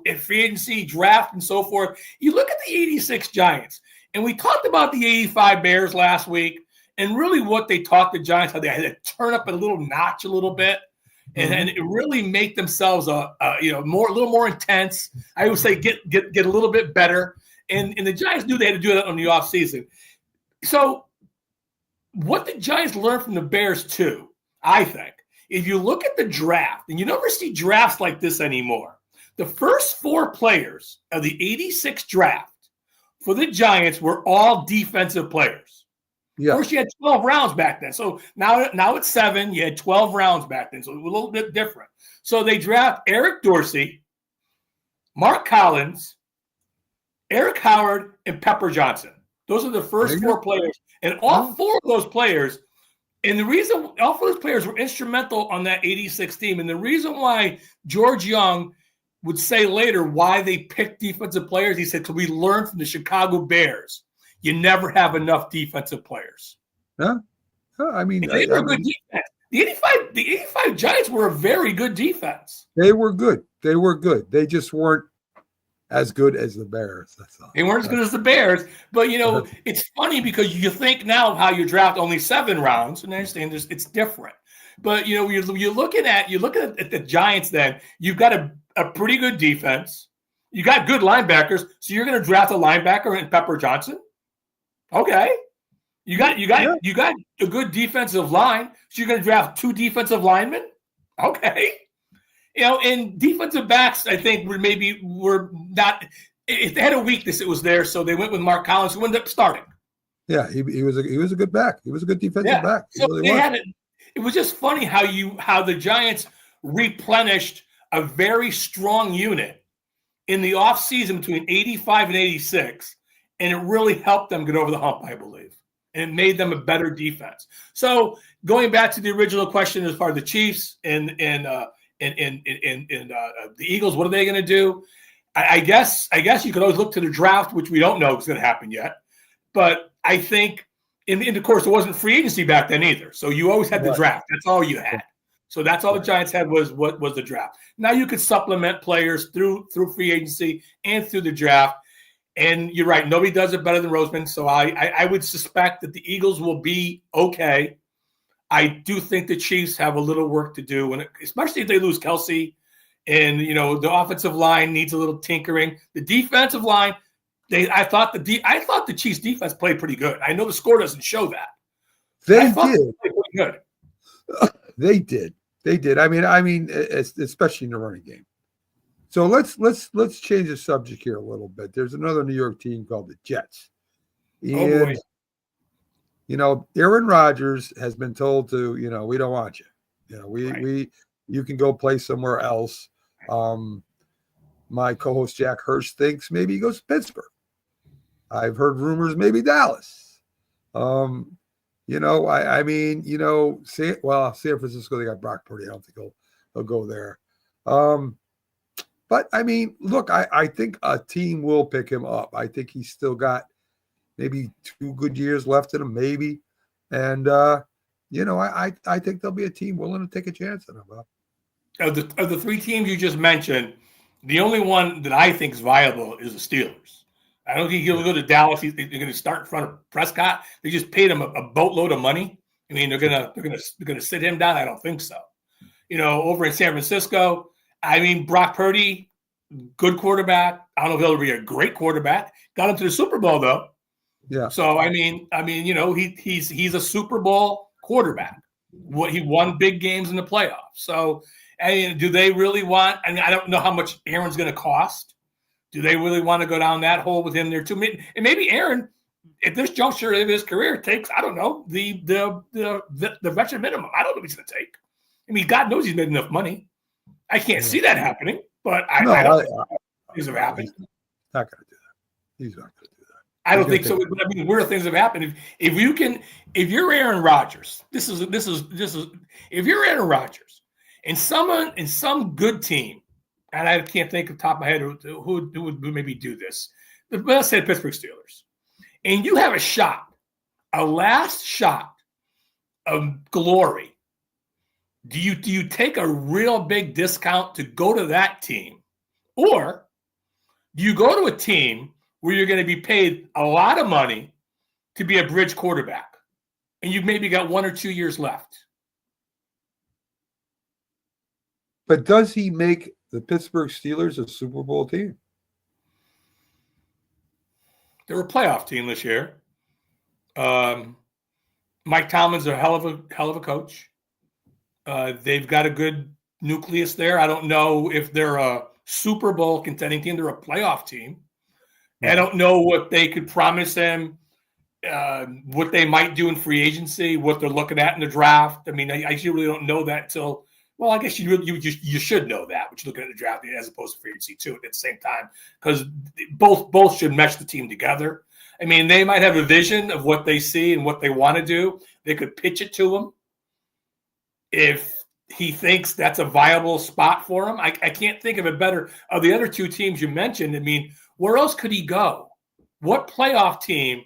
if free agency, draft, and so forth. You look at the '86 Giants, and we talked about the '85 Bears last week, And really what they taught the Giants, how they had to turn up a little notch a little bit and really make themselves a little more intense. I would say get a little bit better. And the Giants knew they had to do that on the offseason. So what the Giants learned from the Bears too, I think, if you look at the draft, and you never see drafts like this anymore, the first 4 players of the 86 draft for the Giants were all defensive players. Yeah. Of course, you had 12 rounds back then. So now it's 7. You had 12 rounds back then. So it was a little bit different. So they draft Eric Dorsey, Mark Collins, Eric Howard, and Pepper Johnson. Those are the first 4 players. And all 4 of those players, and the reason all 4 of those players were instrumental on that 86 team. And the reason why George Young would say later why they picked defensive players, he said, because we learned from the Chicago Bears, you never have enough defensive players. Huh? I mean, they were good defense. The 85 Giants were a very good defense. They were good. They were good. They just weren't as good as the Bears. That's all. They weren't as good as the Bears. But, it's funny because you think now how you draft only 7 rounds, and I understand it's different. But, you're looking at the Giants then, you've got a pretty good defense. You got good linebackers. So you're going to draft a linebacker in Pepper Johnson? Okay. You got a good defensive line. So you're going to draft 2 defensive linemen? Okay. And defensive backs, I think, were not – if they had a weakness, it was there. So they went with Mark Collins, who ended up starting. Yeah, he was a good back. He was a good defensive back. So really it was just funny how the Giants replenished a very strong unit in the offseason between 85 and 86, and it really helped them get over the hump, I believe. And it made them a better defense. So going back to the original question as far as the Chiefs and the Eagles, what are they going to do? I guess you could always look to the draft, which we don't know is going to happen yet. But I think, and of course, there wasn't free agency back then either. So you always had the draft. That's all you had. So that's all the Giants had was the draft. Now you could supplement players through free agency and through the draft. And you're right, nobody does it better than Roseman. So I would suspect that the Eagles will be okay. I do think the Chiefs have a little work to do, especially if they lose Kelsey. And, the offensive line needs a little tinkering. The defensive line, I thought the Chiefs defense played pretty good. I know the score doesn't show that. They did. They played good. They did. They did. I mean, especially in the running game. So let's change the subject here a little bit. There's another New York team called the Jets. And, Aaron Rodgers has been told to, we don't want you. You can go play somewhere else. My co-host Jack Hirsch thinks maybe he goes to Pittsburgh. I've heard rumors maybe Dallas. San Francisco, they got Brock Purdy. I don't think he'll go there. But I mean, look, I think a team will pick him up. I think he's still got maybe 2 good years left in him, maybe. And I think there'll be a team willing to take a chance on him. Of the 3 teams you just mentioned, the only one that I think is viable is the Steelers. I don't think he'll go to Dallas. They're going to start in front of Prescott. They just paid him a boatload of money. I mean, they're gonna sit him down. I don't think so. Over in San Francisco, I mean, Brock Purdy, good quarterback. I don't know if he'll be a great quarterback. Got him to the Super Bowl though. Yeah. So I mean, he's a Super Bowl quarterback. He won big games in the playoffs. So, do they really want? I don't know how much Aaron's going to cost. Do they really want to go down that hole with him there too? And maybe Aaron, at this juncture of his career, takes the veteran minimum. I don't know what he's going to take. I mean, God knows he's made enough money. I can't see that happening, but I don't think things have happened. He's not going to do that. He's not going to do that. I don't think so. But I mean, weird things have happened. If you're Aaron Rodgers, this is if you're Aaron Rodgers and someone in some good team, and I can't think of the top of my head who would maybe do this. Let's say the Pittsburgh Steelers, and you have a last shot of glory. Do you take a real big discount to go to that team, or do you go to a team where you're going to be paid a lot of money to be a bridge quarterback and you've maybe got 1 or 2 years left. But does he make the Pittsburgh Steelers a Super Bowl team? They're a playoff team this year. Mike Tomlin's a hell of a coach. They've got a good nucleus there. I don't know if they're a Super Bowl contending team. They're a playoff team. I don't know what they could promise him, what they might do in free agency, what they're looking at in the draft. I mean, I really don't know that till. Well, I guess you should know that, but you're looking at the draft as opposed to free agency too at the same time, because both should mesh the team together. I mean, they might have a vision of what they see and what they want to do. They could pitch it to him if he thinks that's a viable spot for him. I can't think of a better of the other two teams you mentioned. I mean, where else could he go? What playoff team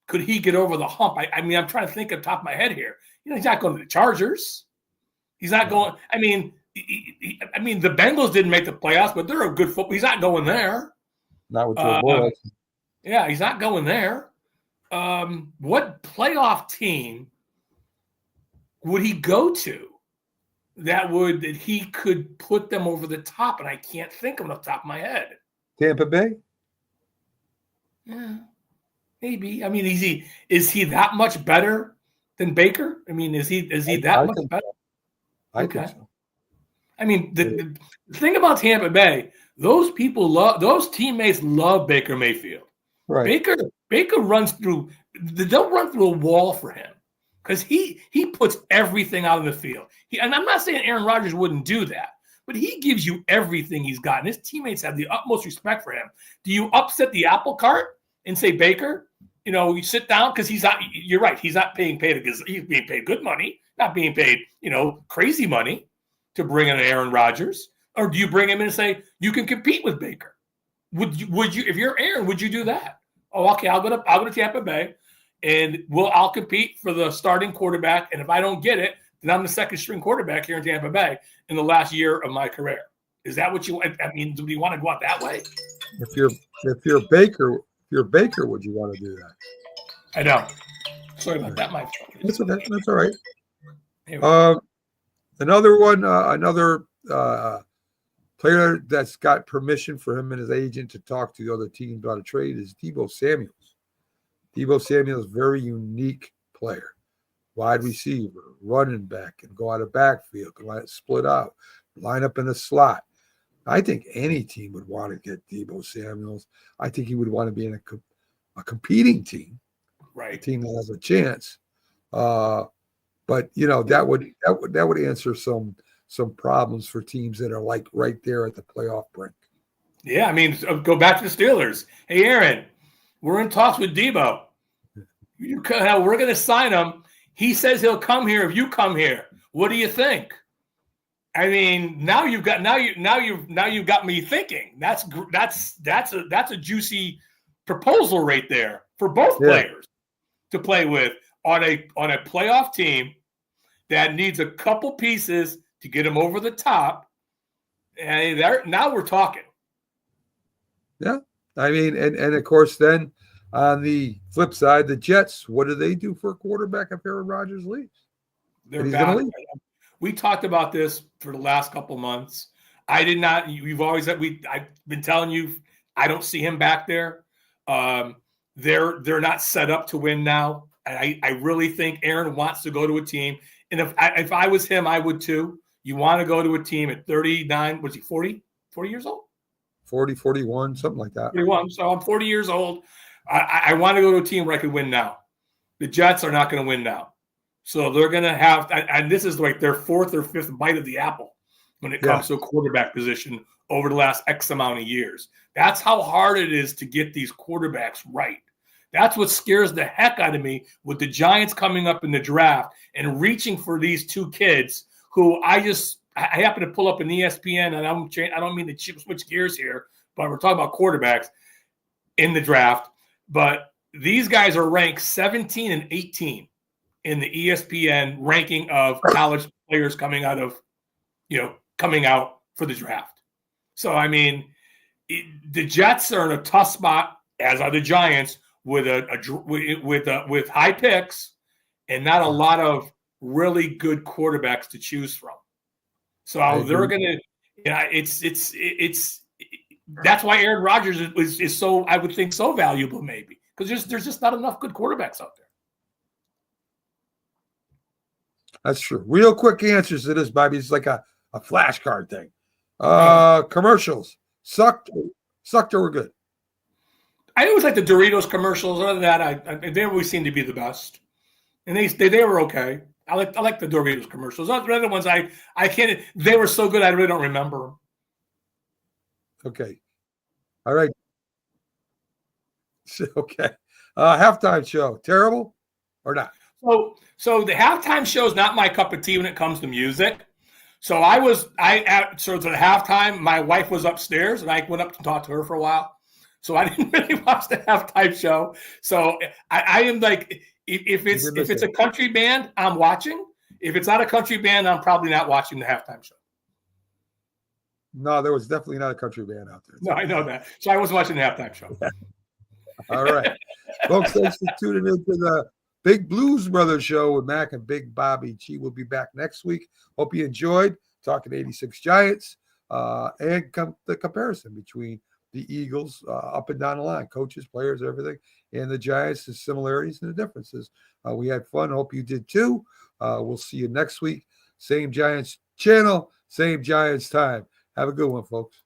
could he get over the hump? I mean, I'm trying to think off the top of my head here. He's not going to the Chargers. He's not going. I mean, the Bengals didn't make the playoffs, but they're a good football. He's not going there. Not with Joe Burrow. Yeah, he's not going there. What playoff team would he go to that he could put them over the top? And I can't think of it off the top of my head. Tampa Bay? Yeah, maybe. I mean, is he that much better than Baker? I mean, is he that much better? I think so. I mean, the thing about Tampa Bay, those teammates love Baker Mayfield. Right. Baker runs through. They'll run through a wall for him because he puts everything out in the field. And I'm not saying Aaron Rodgers wouldn't do that, but he gives you everything he's got, and his teammates have the utmost respect for him. Do you upset the apple cart and say, Baker, you sit down because he's not? You're right. He's not being paid he's being paid good money, not being paid crazy money to bring in Aaron Rodgers. Or do you bring him in and say you can compete with Baker? Would you if you're Aaron? Would you do that? Oh, okay. I'll go to Tampa Bay, and I'll compete for the starting quarterback. And if I don't get it, then I'm the second string quarterback here in Tampa Bay in the last year of my career. Is that what you? I mean, do you want to go out that way? If you're Baker, would you want to do that? I know. Sorry about that, Mike. That's okay. That's all right. Another one. Another player that's got permission for him and his agent to talk to the other teams about a trade is Deebo Samuels. Deebo Samuels, very unique player. Wide receiver, running back, and go out of backfield, can split out, line up in a slot. I think any team would want to get Deebo Samuels. I think he would want to be in a competing team, right? A team that has a chance. But that would answer some problems for teams that are like right there at the playoff brink. Yeah, I mean, go back to the Steelers. Hey, Aaron, we're in talks with Deebo. We're going to sign him. He says he'll come here if you come here. What do you think? I mean, now you've got me thinking. That's a juicy proposal right there for both players to play with on a playoff team that needs a couple pieces to get them over the top. And now we're talking. Yeah. I mean, and of course, then on the flip side, the Jets, what do they do for a quarterback if Aaron Rodgers leaves? They're back. We talked about this for the last couple months. I did not. You've always said I've been telling you I don't see him back there. They're not set up to win now. I really think Aaron wants to go to a team. And if I was him, I would too. You want to go to a team at 39, was he 40 years old? 40, 41, something like that. 41. So I'm 40 years old. I want to go to a team where I could win now. The Jets are not going to win now. So they're going to have, and this is like their fourth or fifth bite of the apple when it comes to a quarterback position over the last X amount of years. That's how hard it is to get these quarterbacks right. That's what scares the heck out of me with the Giants coming up in the draft and reaching for these two kids who I happen to pull up an ESPN, and I don't mean to switch gears here, but we're talking about quarterbacks in the draft. But these guys are ranked 17 and 18 in the ESPN ranking of college players coming out for the draft. So, I mean, the Jets are in a tough spot, as are the Giants, with high picks and not a lot of really good quarterbacks to choose from. So they're going to, it's that's why Aaron Rodgers is so, I would think, so valuable maybe, because there's just not enough good quarterbacks out there. That's true. Real quick answers to this, Bobby. It's like a flashcard thing. Commercials sucked or were good? I always like the Doritos commercials. Other than that, they always seem to be the best, and they were okay. I like the Doritos commercials. The other ones I can't. They were so good I really don't remember them. Okay. All right. Okay. Halftime show. Terrible or not? So the halftime show is not my cup of tea when it comes to music. So so to the halftime, my wife was upstairs and I went up to talk to her for a while. So I didn't really watch the halftime show. So I am like, if it's a country band, I'm watching. If it's not a country band, I'm probably not watching the halftime show. No, there was definitely not a country band out there. No, I know that. So I was watching the halftime show. All right. Folks, thanks for tuning in to the Big Blues Brothers show with Mac and Big Bobby G. Will be back next week. Hope you enjoyed talking 86 Giants and the comparison between the Eagles up and down the line, coaches, players, everything, and the Giants, the similarities and the differences. We had fun. Hope you did too. We'll see you next week. Same Giants channel, same Giants time. Have a good one, folks.